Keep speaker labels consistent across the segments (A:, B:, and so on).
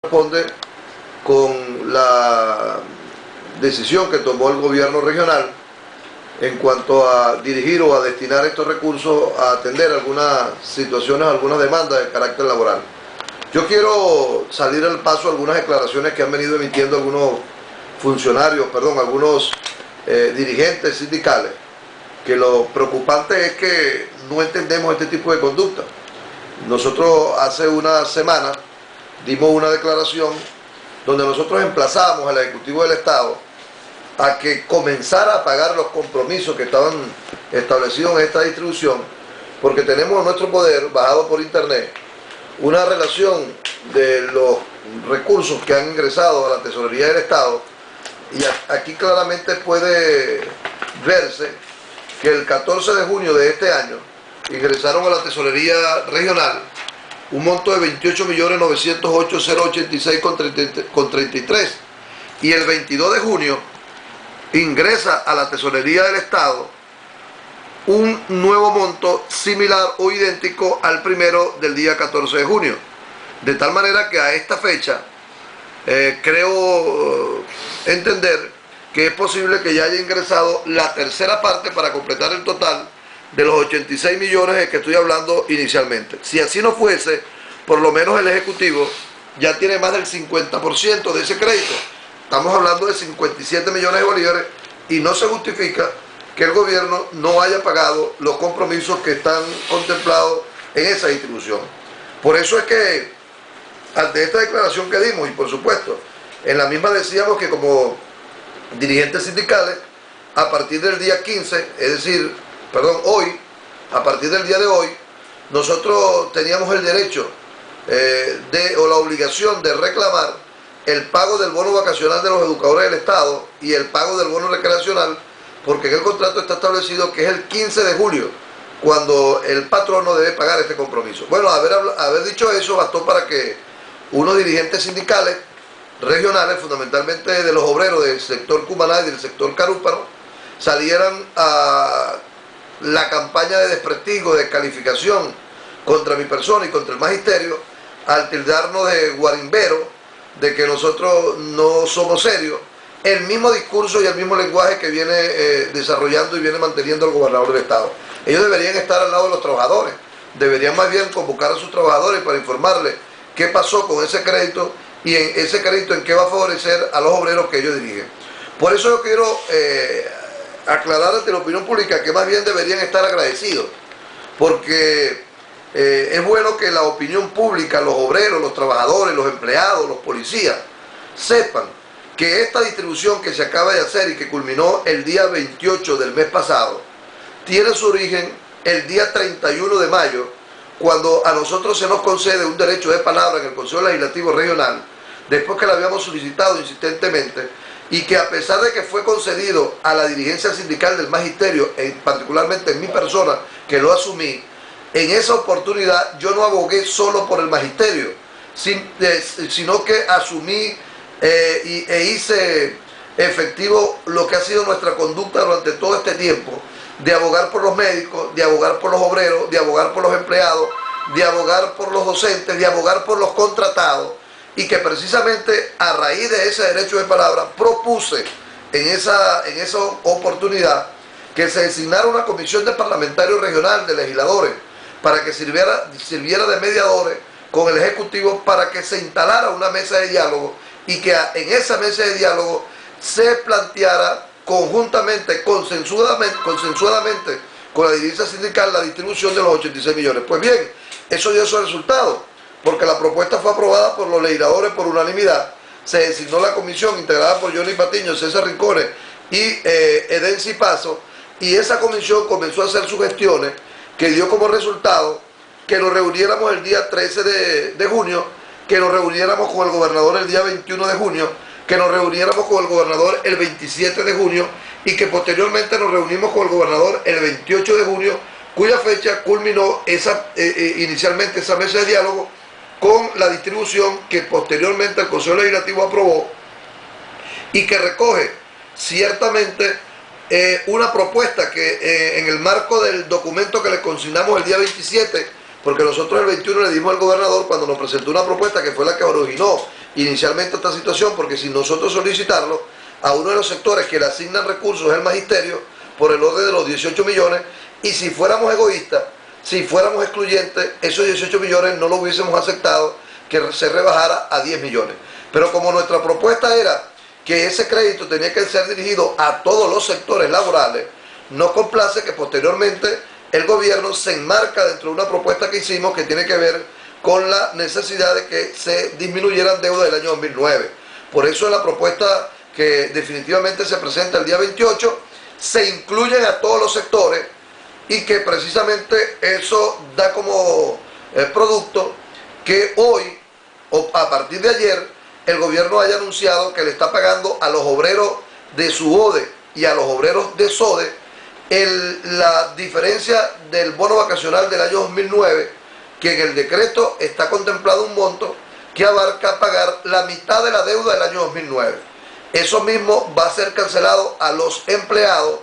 A: corresponde con la decisión que tomó el gobierno regional en cuanto a dirigir o a destinar estos recursos a atender algunas situaciones, algunas demandas de carácter laboral. Yo quiero salir al paso a algunas declaraciones que han venido emitiendo algunos algunos dirigentes sindicales, que lo preocupante es que no entendemos este tipo de conducta. Nosotros hace una semana dimos una declaración donde nosotros emplazamos al Ejecutivo del Estado a que comenzara a pagar los compromisos que estaban establecidos en esta distribución, porque tenemos en nuestro poder, bajado por internet, una relación de los recursos que han ingresado a la Tesorería del Estado, y aquí claramente puede verse que el 14 de junio de este año ingresaron a la Tesorería Regional un monto de 28.908.086,33, y el 22 de junio ingresa a la Tesorería del Estado un nuevo monto similar o idéntico al primero del día 14 de junio. De tal manera que a esta fecha creo entender que es posible que ya haya ingresado la tercera parte para completar el total de los 86 millones de que estoy hablando inicialmente. Si así no fuese, por lo menos el Ejecutivo ya tiene más del 50% de ese crédito. Estamos hablando de 57 millones de bolívares y no se justifica que el gobierno no haya pagado los compromisos que están contemplados en esa distribución. Por eso es que, ante esta declaración que dimos, y por supuesto, en la misma decíamos que como dirigentes sindicales, a partir del día 15, hoy, a partir del día de hoy, nosotros teníamos el derecho o la obligación de reclamar el pago del bono vacacional de los educadores del Estado y el pago del bono recreacional, porque en el contrato está establecido que es el 15 de julio cuando el patrono debe pagar este compromiso. Bueno, haber dicho eso bastó para que unos dirigentes sindicales regionales, fundamentalmente de los obreros del sector Cumaná y del sector Carúpano, salieran a la campaña de desprestigio, de descalificación contra mi persona y contra el magisterio, al tildarnos de guarimberos, de que nosotros no somos serios, el mismo discurso y el mismo lenguaje que viene desarrollando y viene manteniendo el gobernador del Estado. Ellos deberían estar al lado de los trabajadores, deberían más bien convocar a sus trabajadores para informarles qué pasó con ese crédito y en ese crédito en qué va a favorecer a los obreros que ellos dirigen. Por eso yo quiero aclarar ante la opinión pública que más bien deberían estar agradecidos, porque es bueno que la opinión pública, los obreros, los trabajadores, los empleados, los policías, sepan que esta distribución que se acaba de hacer y que culminó el día 28 del mes pasado, tiene su origen el día 31 de mayo, cuando a nosotros se nos concede un derecho de palabra en el Consejo Legislativo Regional, después que lo habíamos solicitado insistentemente, y que a pesar de que fue concedido a la dirigencia sindical del magisterio, particularmente en mi persona, que lo asumí, en esa oportunidad yo no abogué solo por el magisterio, sino que asumí e hice efectivo lo que ha sido nuestra conducta durante todo este tiempo, de abogar por los médicos, de abogar por los obreros, de abogar por los empleados, de abogar por los docentes, de abogar por los contratados, y que precisamente a raíz de ese derecho de palabra propuse en esa oportunidad que se designara una comisión de parlamentarios regional, de legisladores, para que sirviera de mediadores con el Ejecutivo para que se instalara una mesa de diálogo y que en esa mesa de diálogo se planteara conjuntamente, consensuadamente con la dirigencia sindical la distribución de los 86 millones. Pues bien, eso dio su resultado, porque la propuesta fue aprobada por los legisladores por unanimidad. Se designó la comisión integrada por Johnny Patiño, César Rincones y Eden Cipazo, y esa comisión comenzó a hacer sus gestiones, que dio como resultado que nos reuniéramos el día 13 de junio, que nos reuniéramos con el gobernador el día 21 de junio, que nos reuniéramos con el gobernador el 27 de junio y que posteriormente nos reunimos con el gobernador el 28 de junio, cuya fecha culminó inicialmente esa mesa de diálogo con la distribución que posteriormente el Consejo Legislativo aprobó y que recoge ciertamente una propuesta que en el marco del documento que le consignamos el día 27, porque nosotros el 21 le dimos al gobernador cuando nos presentó una propuesta que fue la que originó inicialmente esta situación, porque sin nosotros solicitarlo, a uno de los sectores que le asignan recursos es el magisterio, por el orden de los 18 millones, y si fuéramos egoístas, si fuéramos excluyentes, esos 18 millones no lo hubiésemos aceptado, que se rebajara a 10 millones. Pero como nuestra propuesta era que ese crédito tenía que ser dirigido a todos los sectores laborales, nos complace que posteriormente el gobierno se enmarca dentro de una propuesta que hicimos que tiene que ver con la necesidad de que se disminuyeran deudas del año 2009. Por eso en la propuesta que definitivamente se presenta el día 28, se incluyen a todos los sectores y que precisamente eso da como producto que hoy, o a partir de ayer, el gobierno haya anunciado que le está pagando a los obreros de SUODE y a los obreros de SODE la diferencia del bono vacacional del año 2009, que en el decreto está contemplado un monto que abarca pagar la mitad de la deuda del año 2009. Eso mismo va a ser cancelado a los empleados,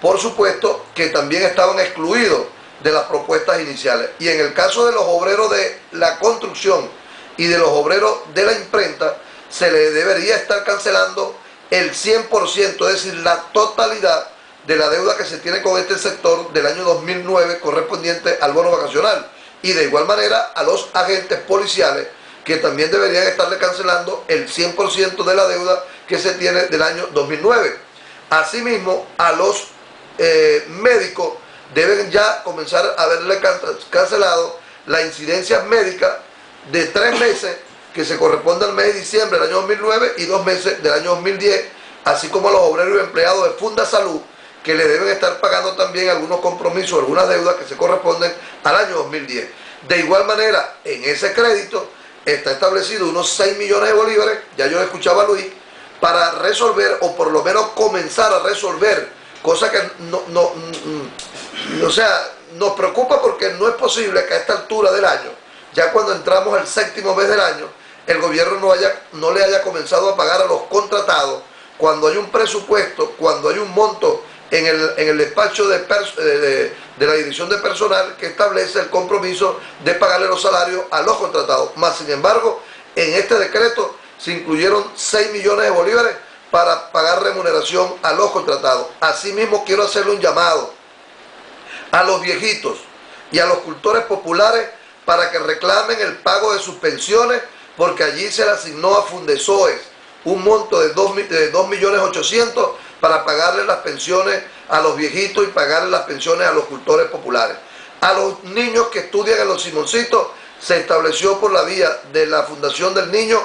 A: por supuesto, que también estaban excluidos de las propuestas iniciales. Y en el caso de los obreros de la construcción y de los obreros de la imprenta, se le debería estar cancelando el 100%, es decir, la totalidad de la deuda que se tiene con este sector del año 2009 correspondiente al bono vacacional. Y de igual manera a los agentes policiales, que también deberían estarle cancelando el 100% de la deuda que se tiene del año 2009. Asimismo, a los médicos deben ya comenzar a haberle cancelado la incidencia médica de 3 meses que se corresponde al mes de diciembre del año 2009 y 2 meses del año 2010, así como a los obreros y empleados de Funda Salud, que le deben estar pagando también algunos compromisos, algunas deudas que se corresponden al año 2010. De igual manera, en ese crédito está establecido unos 6 millones de bolívares, ya yo le escuchaba a Luis, para resolver o por lo menos comenzar a resolver, cosa que nos preocupa porque no es posible que a esta altura del año, ya cuando entramos al 7º mes del año, el gobierno no le haya comenzado a pagar a los contratados cuando hay un presupuesto, cuando hay un monto en el despacho de la dirección de personal que establece el compromiso de pagarle los salarios a los contratados. Más sin embargo, en este decreto se incluyeron 6 millones de bolívares para pagar remuneración a los contratados. Asimismo, quiero hacerle un llamado a los viejitos y a los cultores populares para que reclamen el pago de sus pensiones, porque allí se le asignó a Fundesoes un monto de 2.800.000 para pagarle las pensiones a los viejitos y pagarle las pensiones a los cultores populares. A los niños que estudian en los Simoncitos se estableció por la vía de la Fundación del Niño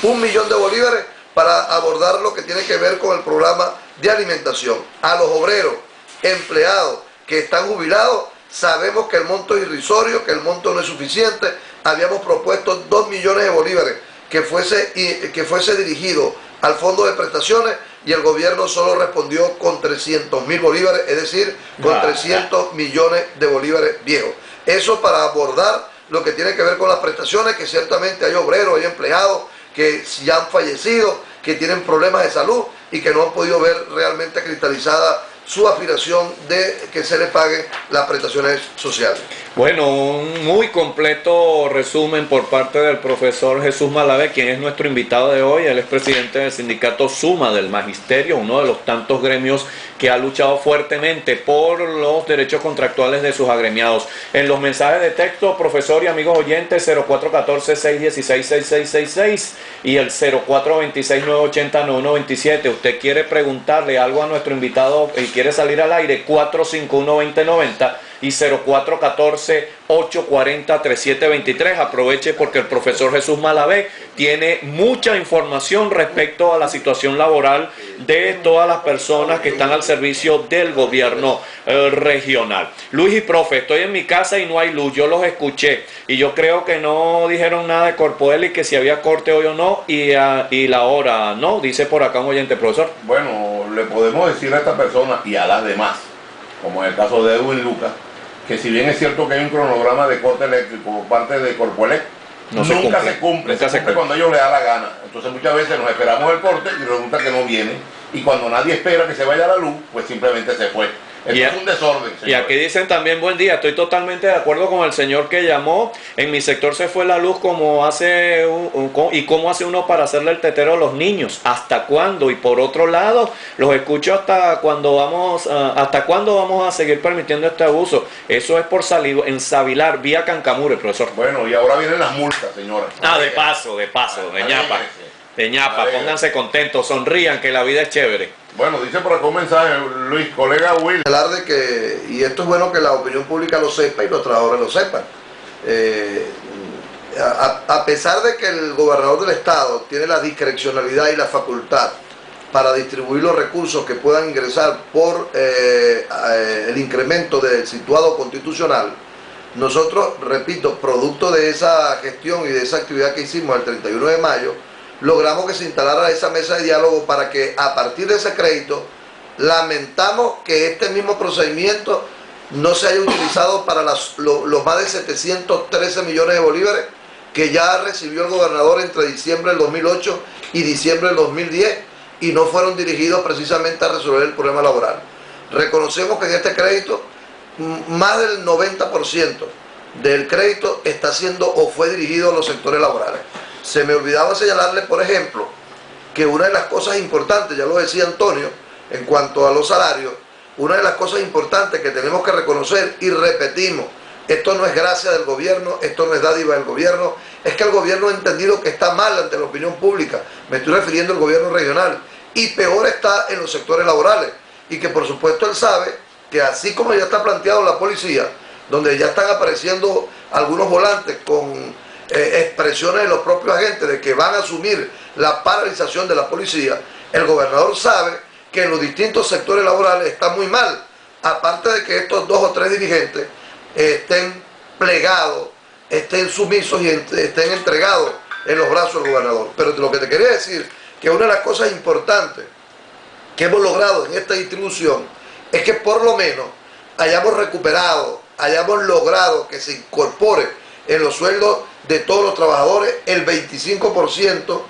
A: 1 millón de bolívares para abordar lo que tiene que ver con el programa de alimentación. A los obreros, empleados que están jubilados, sabemos que el monto es irrisorio, que el monto no es suficiente. Habíamos propuesto 2 millones de bolívares que fuese dirigido al fondo de prestaciones y el gobierno solo respondió con 300.000 bolívares, es decir, con 300 millones de bolívares viejos. Eso para abordar lo que tiene que ver con las prestaciones, que ciertamente hay obreros, hay empleados que ya han fallecido, que tienen problemas de salud y que no han podido ver realmente cristalizada su aspiración de que se le paguen las prestaciones sociales.
B: Bueno, un muy completo resumen por parte del profesor Jesús Malavé, quien es nuestro invitado de hoy. Él es presidente del sindicato SUMA del Magisterio, uno de los tantos gremios que ha luchado fuertemente por los derechos contractuales de sus agremiados. En los mensajes de texto, profesor y amigos oyentes, 0414-616-6666 y el 0426-980-9127. Usted quiere preguntarle algo a nuestro invitado y quiere salir al aire, 451-2090 y 0414-840-3723. Aproveche porque el profesor Jesús Malavé tiene mucha información respecto a la situación laboral de todas las personas que están al servicio del gobierno regional. Luis y profe, estoy en mi casa y no hay luz, yo los escuché y yo creo que no dijeron nada de Corpoel y que si había corte hoy o no y la hora, ¿no? Dice por acá un oyente, profesor.
C: Bueno, le podemos decir a esta persona y a las demás, como en el caso de Edwin Lucas, que si bien es cierto que hay un cronograma de corte eléctrico por parte de Corpoelec, nunca se cumple cuando ellos le da la gana. Entonces muchas veces nos esperamos el corte y resulta que no viene. Y cuando nadie espera que se vaya la luz, pues simplemente se fue. Esto es un desorden, señores.
B: Y aquí dicen también buen día, estoy totalmente de acuerdo con el señor que llamó. En mi sector se fue la luz como hace y cómo hace uno para hacerle el tetero a los niños. ¿Hasta cuándo? Y por otro lado, los escucho hasta cuándo vamos a seguir permitiendo este abuso. Eso es por salir en Sabilar, vía Cancamure, profesor.
C: Bueno, y ahora vienen las multas, señora.
B: De paso, de ñapa. De ñapa, pónganse contentos, sonrían, que la vida es chévere.
C: Bueno, dice por acá un mensaje, Luis, colega Will.
A: Hablar de que, y esto es bueno que la opinión pública lo sepa y los trabajadores lo sepan. A pesar de que el gobernador del estado tiene la discrecionalidad y la facultad para distribuir los recursos que puedan ingresar por el incremento del situado constitucional, nosotros, repito, producto de esa gestión y de esa actividad que hicimos el 31 de mayo, logramos que se instalara esa mesa de diálogo para que a partir de ese crédito, lamentamos que este mismo procedimiento no se haya utilizado para los más de 713 millones de bolívares que ya recibió el gobernador entre diciembre del 2008 y diciembre del 2010 y no fueron dirigidos precisamente a resolver el problema laboral. Reconocemos que en este crédito más del 90% del crédito está siendo o fue dirigido a los sectores laborales. Se me olvidaba señalarle, por ejemplo, que una de las cosas importantes, ya lo decía Antonio, en cuanto a los salarios, una de las cosas importantes que tenemos que reconocer y repetimos, esto no es gracia del gobierno, esto no es dádiva del gobierno, es que el gobierno ha entendido que está mal ante la opinión pública, me estoy refiriendo al gobierno regional, y peor está en los sectores laborales, y que por supuesto él sabe que así como ya está planteado la policía, donde ya están apareciendo algunos volantes con expresiones de los propios agentes de que van a asumir la paralización de la policía, el gobernador sabe que en los distintos sectores laborales está muy mal, aparte de que estos 2 o 3 dirigentes estén plegados, estén sumisos y estén entregados en los brazos del gobernador. Pero lo que te quería decir, que una de las cosas importantes que hemos logrado en esta distribución es que por lo menos hayamos recuperado, hayamos logrado que se incorpore en los sueldos de todos los trabajadores el 25%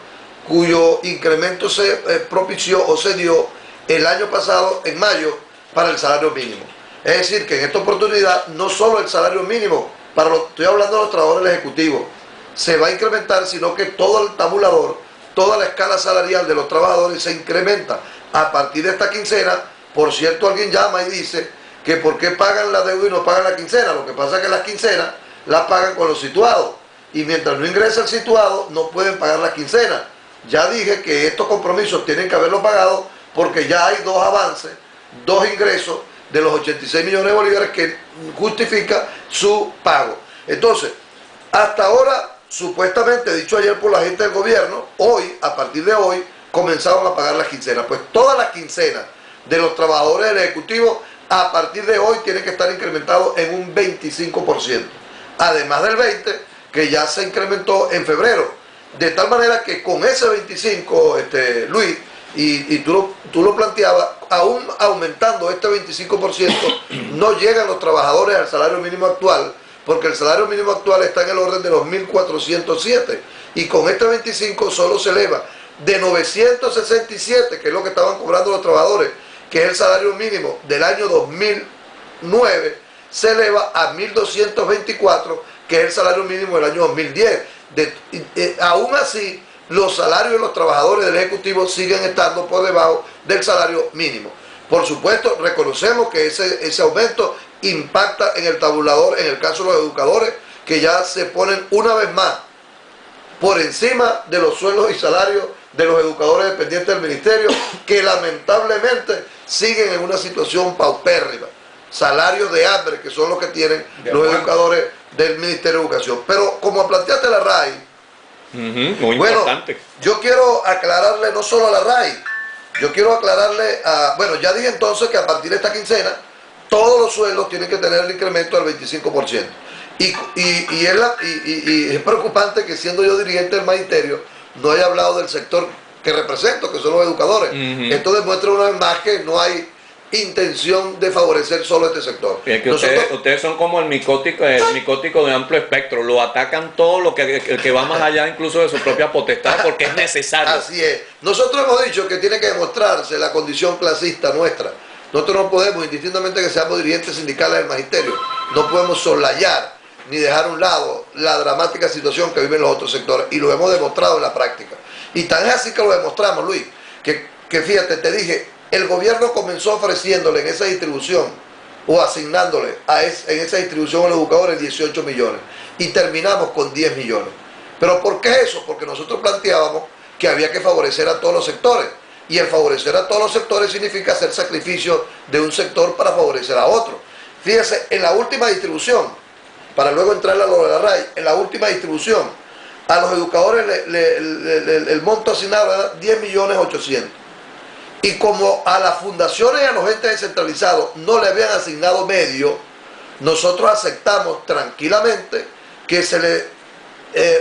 A: cuyo incremento se propició o se dio el año pasado en mayo para el salario mínimo. Es decir, que en esta oportunidad no solo el salario mínimo, estoy hablando de los trabajadores ejecutivos, se va a incrementar, sino que todo el tabulador, toda la escala salarial de los trabajadores se incrementa a partir de esta quincena. Por cierto, alguien llama y dice que por qué pagan la deuda y no pagan la quincena. Lo que pasa es que las quincenas las pagan con los situados y mientras no ingresa el situado no pueden pagar la quincena. Ya dije que estos compromisos tienen que haberlos pagado porque ya hay 2 avances, 2 ingresos de los 86 millones de bolívares que justifica su pago. Entonces, hasta ahora, supuestamente, dicho ayer por la gente del gobierno, hoy, a partir de hoy, comenzaron a pagar las quincenas. Pues todas las quincenas de los trabajadores del Ejecutivo, a partir de hoy, tienen que estar incrementados en un 25%. Además del 20% que ya se incrementó en febrero. De tal manera que con ese 25, Luis, y tú lo planteabas, aún aumentando este 25%, no llegan los trabajadores al salario mínimo actual, porque el salario mínimo actual está en el orden de los 1.407, y con este 25 solo se eleva de 967, que es lo que estaban cobrando los trabajadores, que es el salario mínimo del año 2009, se eleva a 1.224, que es el salario mínimo del año 2010. Aún así, los salarios de los trabajadores del Ejecutivo siguen estando por debajo del salario mínimo. Por supuesto, reconocemos que ese aumento impacta en el tabulador, en el caso de los educadores, que ya se ponen una vez más por encima de los sueldos y salarios de los educadores dependientes del ministerio, que lamentablemente siguen en una situación paupérrima. Salarios de hambre, que son los que tienen los educadores del Ministerio de Educación. Pero como planteaste la RAI,
B: muy
A: bueno,
B: importante.
A: Yo quiero aclararle no solo a la RAI, yo quiero aclararle a... Bueno, ya dije entonces que a partir de esta quincena, todos los sueldos tienen que tener el incremento del 25%. Y es preocupante que siendo yo dirigente del magisterio, no haya hablado del sector que represento, que son los educadores. Esto demuestra una vez más que no hay intención de favorecer solo este sector.
B: Es que ustedes son como el micótico de amplio espectro, lo atacan todo lo que va más allá incluso de su propia potestad porque es necesario.
A: Así es. Nosotros hemos dicho que tiene que demostrarse la condición clasista nuestra. Nosotros no podemos, indistintamente que seamos dirigentes sindicales del magisterio, no podemos soslayar ni dejar a un lado la dramática situación que viven los otros sectores, y lo hemos demostrado en la práctica. Y tan es así que lo demostramos, Luis, que fíjate, te dije, el gobierno comenzó ofreciéndole en esa distribución, o asignándole en esa distribución a los educadores 18 millones, y terminamos con 10 millones. ¿Pero por qué eso? Porque nosotros planteábamos que había que favorecer a todos los sectores, y el favorecer a todos los sectores significa hacer sacrificio de un sector para favorecer a otro. Fíjese, en la última distribución, para luego entrar a lo de la RAI, en la última distribución, a los educadores el monto asignado era 10.800.000. Y como a las fundaciones y a los entes descentralizados no le habían asignado medio, nosotros aceptamos tranquilamente que se le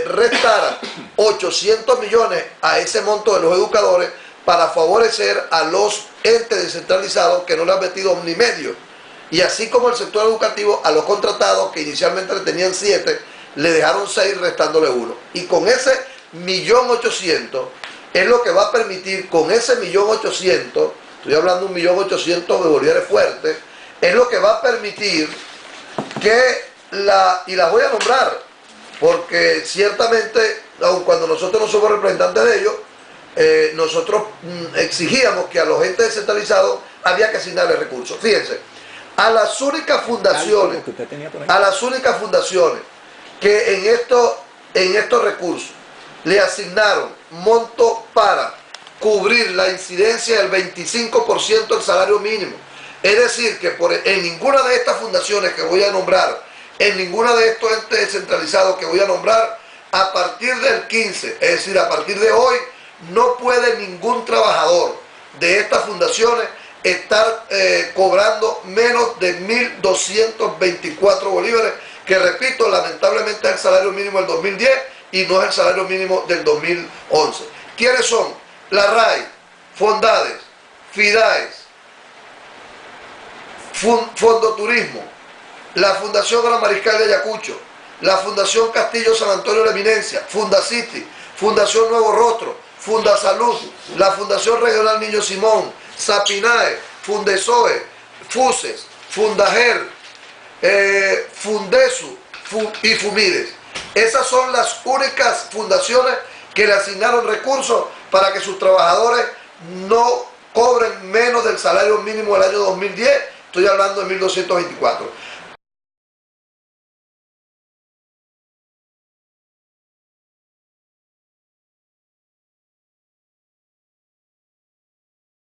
A: restara 800 millones a ese monto de los educadores para favorecer a los entes descentralizados que no le han metido ni medio. Y así como el sector educativo, a los contratados que inicialmente le tenían 7, le dejaron 6 restándole 1. Y con ese 1.800.000 es lo que va a permitir, con ese 1.800.000, estoy hablando de 1.800.000 de bolívares fuertes, es lo que va a permitir que y las voy a nombrar, porque ciertamente, aun cuando nosotros no somos representantes de ellos, nosotros exigíamos que a los entes descentralizados había que asignarle recursos. Fíjense, a las únicas fundaciones que en estos recursos le asignaron monto para cubrir la incidencia del 25% del salario mínimo. Es decir, que en ninguna de estas fundaciones que voy a nombrar, en ninguna de estos entes descentralizados que voy a nombrar, a partir del 15, es decir, a partir de hoy, no puede ningún trabajador de estas fundaciones estar cobrando menos de 1.224 bolívares, que repito, lamentablemente es el salario mínimo del 2010 y no es el salario mínimo del 2011. ¿Quiénes son? La RAI, Fondades, FIDAES, Fondo Turismo, la Fundación Gran Mariscal de Ayacucho, la Fundación Castillo San Antonio de la Eminencia, Fundacity, Fundación Nuevo Rostro, Fundasalud, la Fundación Regional Niño Simón, Sapinae, Fundesoe, FUSES, Fundager, Fundesu y Fumides. Esas son las únicas fundaciones que le asignaron recursos para que sus trabajadores no cobren menos del salario mínimo del año 2010, estoy hablando de 1.224.